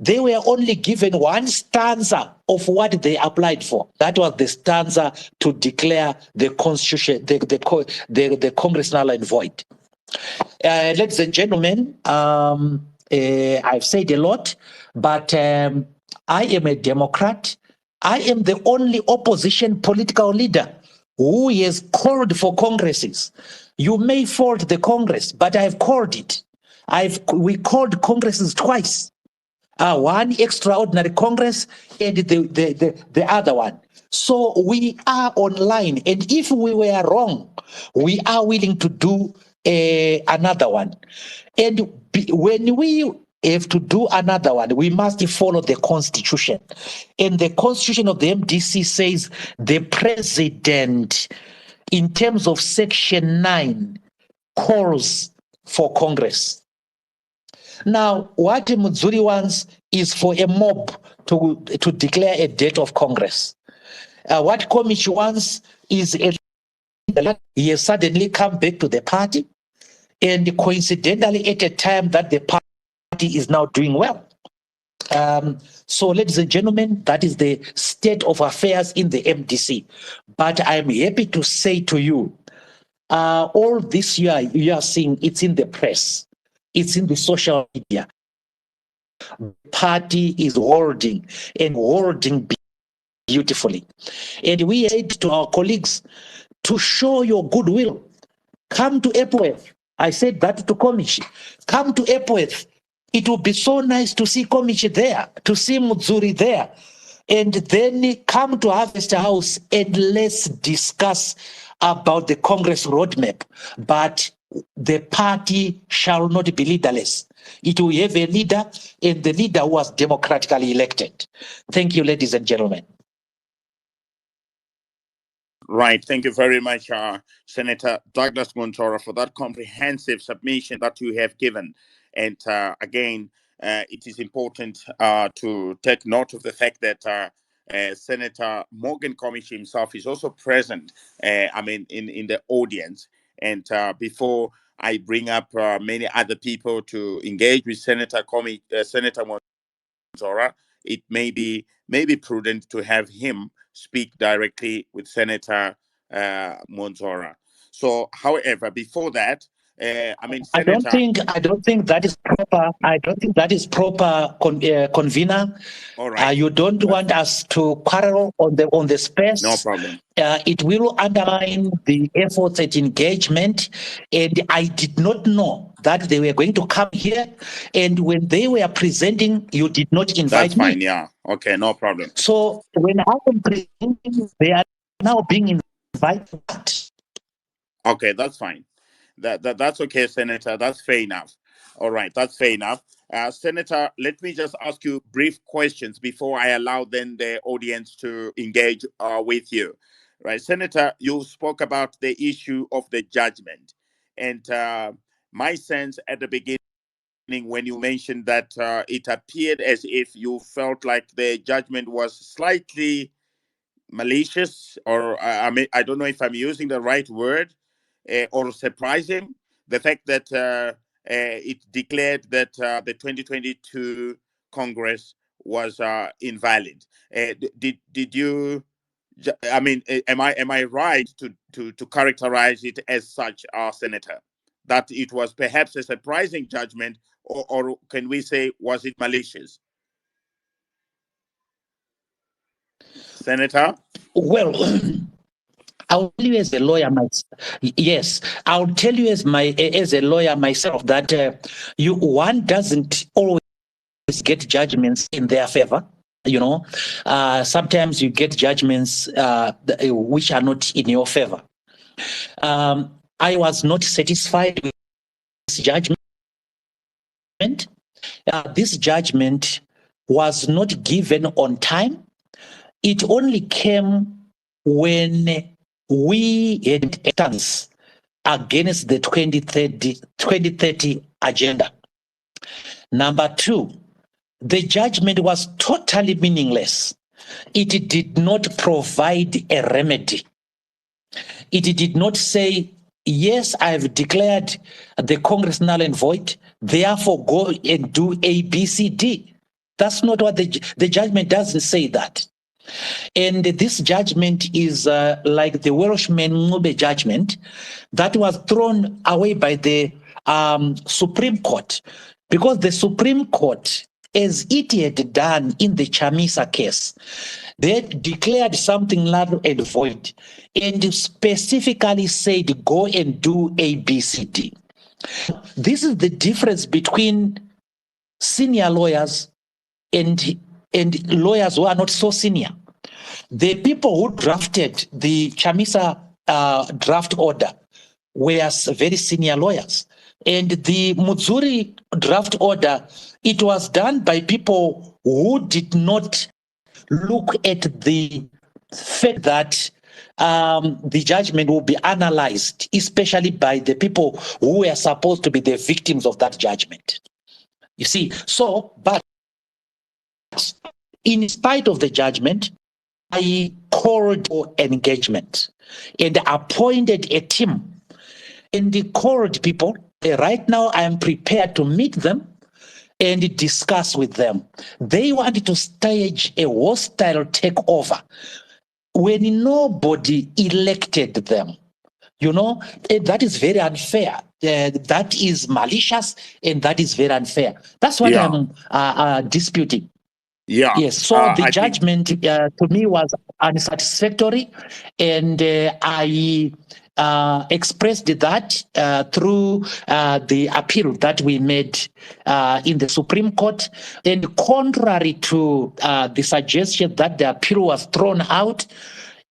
They were only given one stanza of what they applied for. That was the stanza to declare the constitution, the Congress null and void. Ladies and gentlemen, I've said a lot, but I am a Democrat. I am the only opposition political leader who has called for Congresses. You may fault the Congress, but I've called it. We called Congresses twice. One extraordinary Congress and the other one. So we are online, and if we were wrong, we are willing to do another one. And when we have to do another one, we must follow the Constitution. And the Constitution of the MDC says the president, in terms of Section 9, calls for Congress. Now, what Mwonzora wants is for a mob to declare a date of Congress. What Komichi wants is he has suddenly come back to the party, and coincidentally at a time that the party is now doing well. So, ladies and gentlemen, that is the state of affairs in the MDC. But I'm happy to say to you, all this year you are seeing, it's in the press. It's in the social media. Party is holding and holding beautifully. And we said to our colleagues to show your goodwill. Come to Epworth. I said that to Komichi. Come to Epworth. It would be so nice to see Komichi there, to see Mwonzora there. And then come to Harvest House and let's discuss about the Congress roadmap. But the party shall not be leaderless. It will have a leader, and the leader was democratically elected. Thank you, ladies and gentlemen. Right. Thank you very much, Senator Douglas Mwonzora, for that comprehensive submission that you have given. And again, it is important to take note of the fact that Senator Morgan Komichi himself is also present, in the audience. And before I bring up many other people to engage with Senator Mwonzora, it may be prudent to have him speak directly with Senator Mwonzora. So, however, before that, Senator, I don't think that is proper. I don't think that is proper, convener. All right. You don't want us to quarrel on the space. No problem. It will undermine the efforts at engagement. And I did not know that they were going to come here. And when they were presenting, you did not invite That's fine. me. Yeah. Okay. No problem. So when I am presenting, they are now being invited. Okay, that's fine. That's okay, Senator. That's fair enough. All right, that's fair enough. Senator, let me just ask you brief questions before I allow then the audience to engage with you. Right, Senator, you spoke about the issue of the judgment, and my sense at the beginning when you mentioned that it appeared as if you felt like the judgment was slightly malicious, or I don't know if I'm using the right word, or surprising, the fact that it declared that the 2022 Congress was invalid. Did you? Am I right to characterize it as such, Senator, that it was perhaps a surprising judgment, or can we say was it malicious, Senator? Well, I'll tell you as a lawyer myself. Yes, I'll tell you as a lawyer myself that one doesn't always get judgments in their favor. You know, sometimes you get judgments which are not in your favor. I was not satisfied with this judgment. This judgment was not given on time. It only came when we had a chance against the 2030 agenda. Number two, the judgment was totally meaningless. It did not provide a remedy. It did not say, yes, I've declared the Congress null and void, therefore go and do A, B, C, D. That's not what the judgment doesn't say that. And this judgment is like the Welshman Ngube judgment that was thrown away by the Supreme Court, because the Supreme Court, as it had done in the Chamisa case, they declared something null and void and specifically said, go and do A, B, C, D. This is the difference between senior lawyers and lawyers who are not so senior. The people who drafted the Chamisa draft order were very senior lawyers. And the Mwonzora draft order, it was done by people who did not look at the fact that the judgment will be analyzed, especially by the people who were supposed to be the victims of that judgment. You see, so, but in spite of the judgment, I called for engagement and appointed a team and they called people. Right now, I am prepared to meet them and discuss with them. They wanted to stage a hostile takeover when nobody elected them. You know, that is very unfair. That is malicious and that is very unfair. That's what I'm disputing. Yeah. Yes. So the judgment to me was unsatisfactory, and I expressed that through the appeal that we made in the Supreme Court. And contrary to the suggestion that the appeal was thrown out,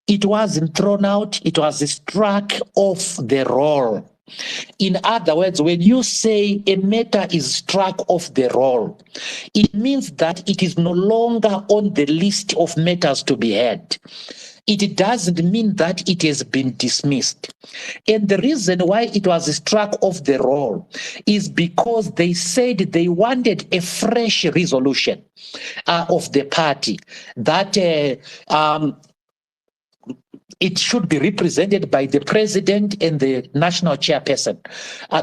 it wasn't thrown out. It was struck off the roll. In other words, when you say a matter is struck off the roll, it means that it is no longer on the list of matters to be heard. It doesn't mean that it has been dismissed. And the reason why it was struck off the roll is because they said they wanted a fresh resolution of the party that it should be represented by the president and the national chairperson.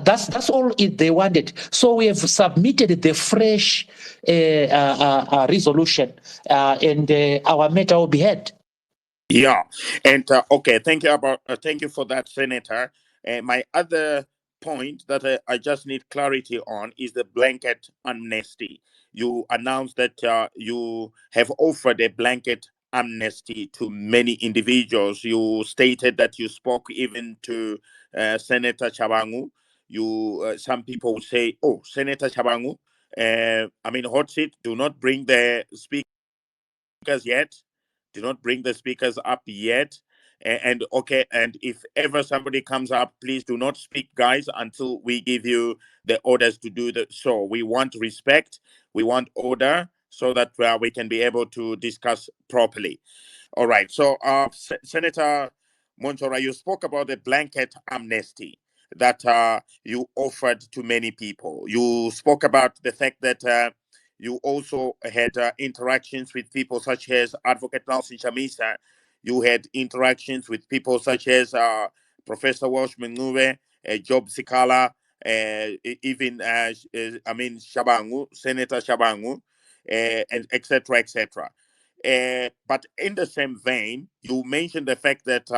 That's all they wanted. So we have submitted the fresh resolution, and our matter will be heard. Yeah, and okay, thank you for that, Senator. My other point that I just need clarity on is the blanket amnesty. You announced that you have offered a blanket amnesty to many individuals. You stated that you spoke even to Senator Chabangu. Some people would say, "Oh, Senator Chabangu, hot seat. Do not bring the speakers yet. Do not bring the speakers up yet." And okay, and if ever somebody comes up, please do not speak, guys, until we give you the orders to do that. So we want respect, we want order, so that we can be able to discuss properly. All right. So, Senator Mwonzora, you spoke about the blanket amnesty that you offered to many people. You spoke about the fact that you also had interactions with people such as Advocate Nelson Chamisa. You had interactions with people such as Professor Walsh Mengube, Job Sikala, even Shabangu, Senator Shabangu, and etc. etc. But in the same vein, you mentioned the fact that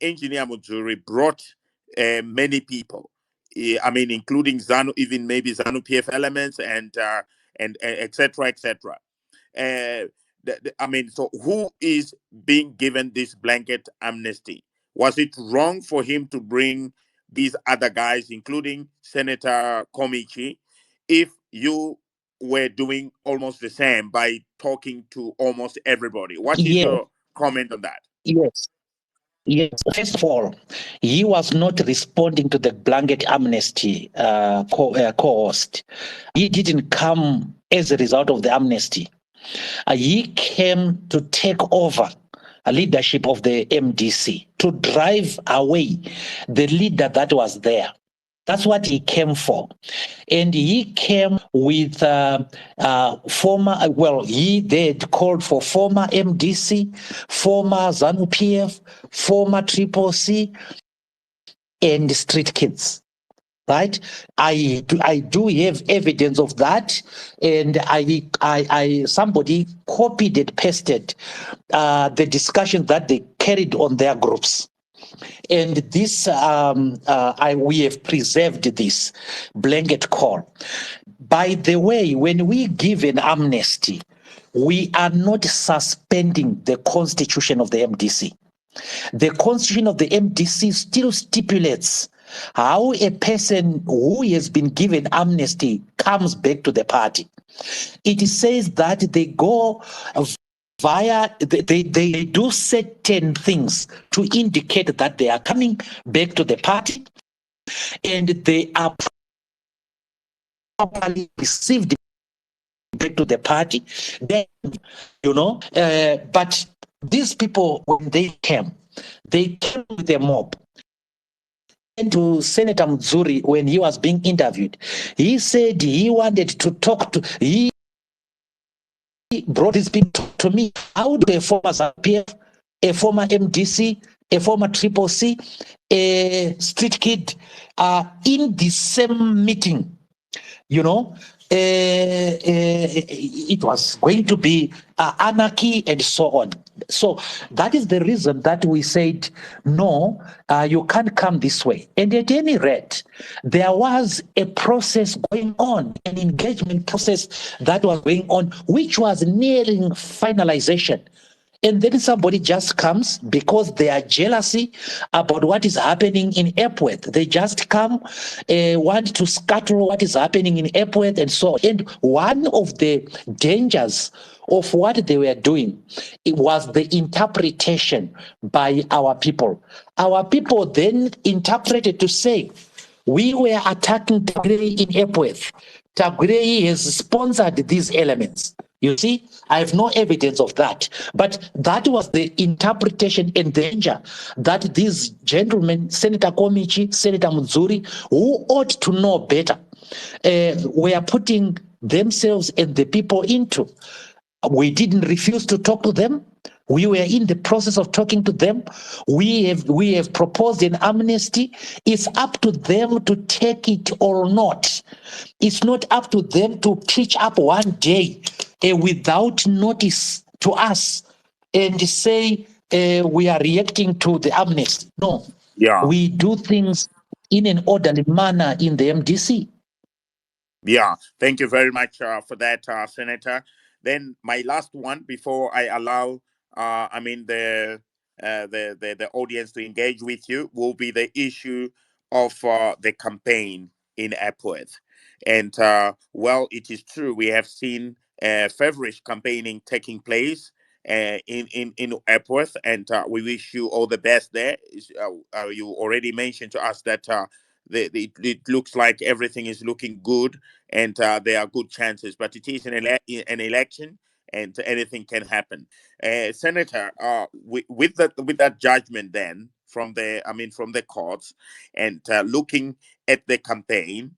Engineer Mwonzora brought many people. Including ZANU, even maybe ZANU PF elements, and etc. etc. So who is being given this blanket amnesty? Was it wrong for him to bring these other guys, including Senator Komichi, if you were doing almost the same by talking to almost everybody? What is your comment on that? Yes. Yes. First of all, he was not responding to the blanket amnesty co-host. He didn't come as a result of the amnesty. He came to take over leadership of the MDC to drive away the leader that was there. That's what he came for. And he came with they had called for former MDC, former ZANU PF, former Triple C, and street kids. Right, I do have evidence of that, and I somebody copied and pasted the discussions that they carried on their groups, and this we have preserved this blanket call. By the way, when we give an amnesty, we are not suspending the constitution of the MDC. The constitution of the MDC still stipulates how a person who has been given amnesty comes back to the party. It says that they go via, they do certain things to indicate that they are coming back to the party, and they are properly received back to the party. Then, but these people, when they came with a mob. And to Senator Mwonzora, when he was being interviewed, he said he wanted to talk to, he brought his people to me. How do a former ZAPF, a former MDC, a former Triple C, a street kid in the same meeting, it was going to be anarchy and so on. So that is the reason that we said, no, you can't come this way. And at any rate, there was a process going on, an engagement process that was going on, which was nearing finalization. And then somebody just comes because they are jealousy about what is happening in Epworth. They just come, want to scatter what is happening in Epworth and so on. And one of the dangers of what they were doing, it was the interpretation by our people. Our people then interpreted to say, we were attacking Tigray in Epworth. Tigray has sponsored these elements. You see, I have no evidence of that. But that was the interpretation and danger that these gentlemen, Senator Komichi, Senator Mwonzora, who ought to know better, were putting themselves and the people into. We didn't refuse to talk to them. We were in the process of talking to them. We have proposed an amnesty. It's up to them to take it or not. It's not up to them to preach up one day without notice to us and say we are reacting to the amnesty. No. Yeah. We do things in an orderly manner in the MDC. Yeah, thank you very much for that, Senator. Then my last one before I allow, the audience to engage with you will be the issue of the campaign in Epworth. And it is true we have seen feverish campaigning taking place in Epworth, and we wish you all the best there. You already mentioned to us that it looks like everything is looking good, and there are good chances, but it is an election, and anything can happen. Senator, with that judgment then from the courts, and looking at the campaign,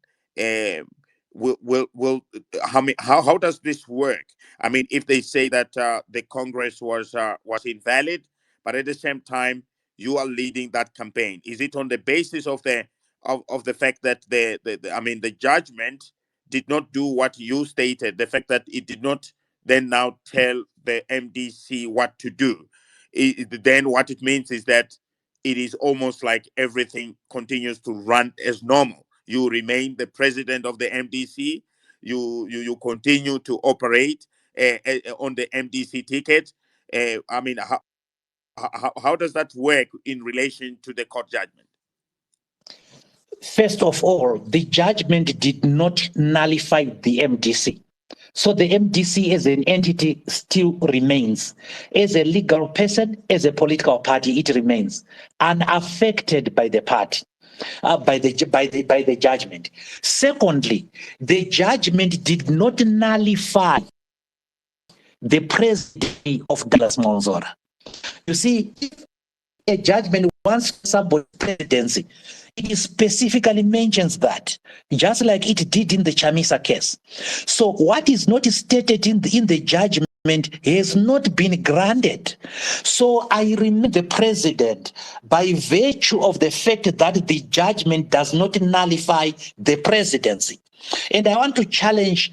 how does this work? I mean, if they say that the Congress was invalid, but at the same time you are leading that campaign, is it on the basis of the fact that the judgment did not do what you stated, the fact that it did not then now tell the MDC what to do? Then what it means is that it is almost like everything continues to run as normal. You remain the president of the MDC. You continue to operate on the MDC ticket. How does that work in relation to the court judgment? First of all, the judgment did not nullify the MDC. So the MDC as an entity still remains. As a legal person, as a political party, it remains unaffected by the party. By the judgment. Secondly, the judgment did not nullify the presidency of Douglas Mwonzora. You see, if a judgment wants somebody presidency, it specifically mentions that, just like it did in the Chamisa case. So what is not stated in the judgment has not been granted. So I remain the president by virtue of the fact that the judgment does not nullify the presidency. And I want to challenge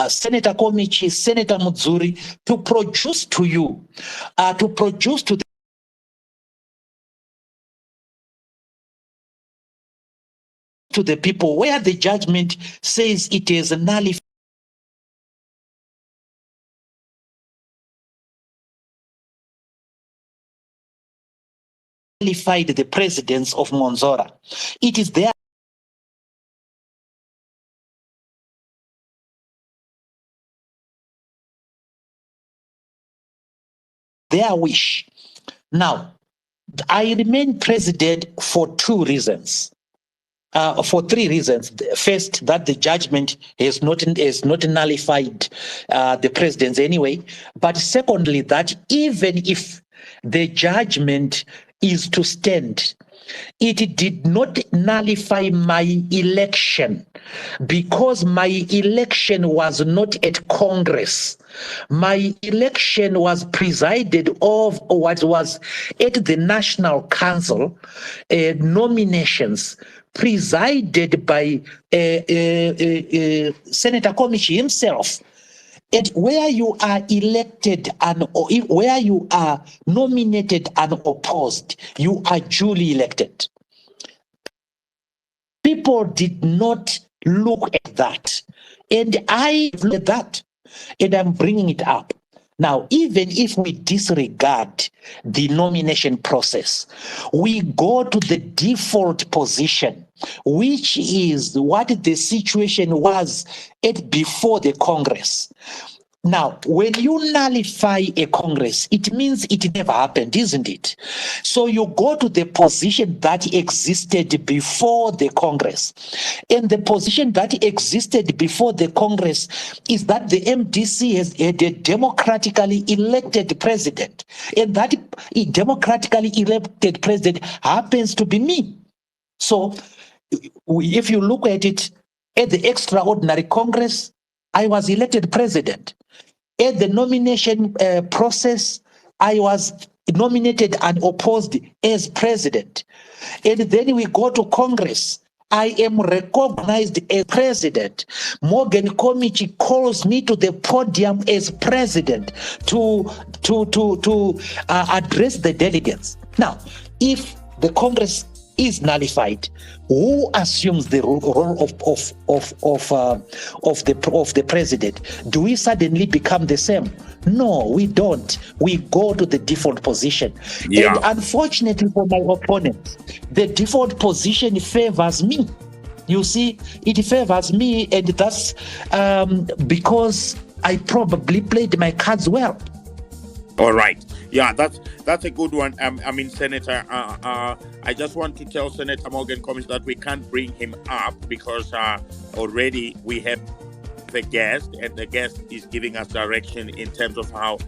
Senator Komichi, Senator Mwonzora to produce to you, to produce to the people where the judgment says it is nullified the presidents of Mwonzora. It is their wish. Now, I remain president for two reasons. For three reasons. First, that the judgment has not nullified the presidents anyway. But secondly, that even if the judgment is to stand, it did not nullify my election, because my election was not at Congress. My election was presided of what was at the National Council, nominations presided by Senator Komichi himself. And where you are elected and where you are nominated and opposed, you are duly elected. People did not look at that. And I looked at that, and I'm bringing it up. Now, even if we disregard the nomination process, we go to the default position, which is what the situation was at before the Congress. Now, when you nullify a Congress, it means it never happened, isn't it? So you go to the position that existed before the Congress. And the position that existed before the Congress is that the MDC has had a democratically elected president. And that democratically elected president happens to be me. So if you look at it, at the extraordinary Congress, I was elected president. At the nomination process, I was nominated and opposed as president. And then we go to Congress. I am recognized as president. Morgan Komichi calls me to the podium as president to address the delegates. Now, if the Congress is nullified, who assumes the role of the president? Do we suddenly become the same? No, we don't. We go to the default position. Yeah. And unfortunately for my opponents, the default position favors me. You see, it favors me, and that's because I probably played my cards well. All right. Yeah, that's a good one. I mean, Senator, I just want to tell Senator Morgan Komichi that we can't bring him up because already we have the guest, and the guest is giving us direction in terms of how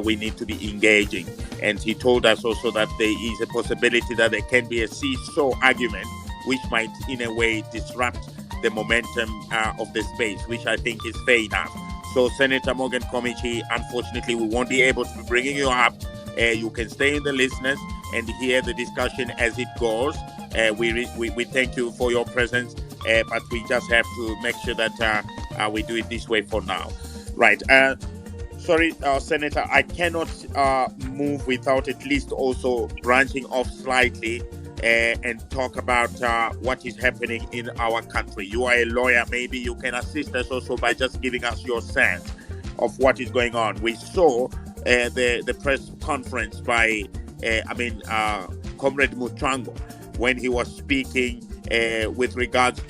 we need to be engaging. And he told us also that there is a possibility that there can be a seesaw argument, which might in a way disrupt the momentum of the space, which I think is fair enough. So, Senator Morgan Komichi, unfortunately, we won't be able to be bringing you up. You can stay in the listeners and hear the discussion as it goes. We thank you for your presence, but we just have to make sure that we do it this way for now. Right. Sorry, Senator, I cannot move without at least also branching off slightly and talk about what is happening in our country. You are a lawyer. Maybe you can assist us also by just giving us your sense of what is going on. We saw the press conference by, Comrade Mutrango, when he was speaking with regards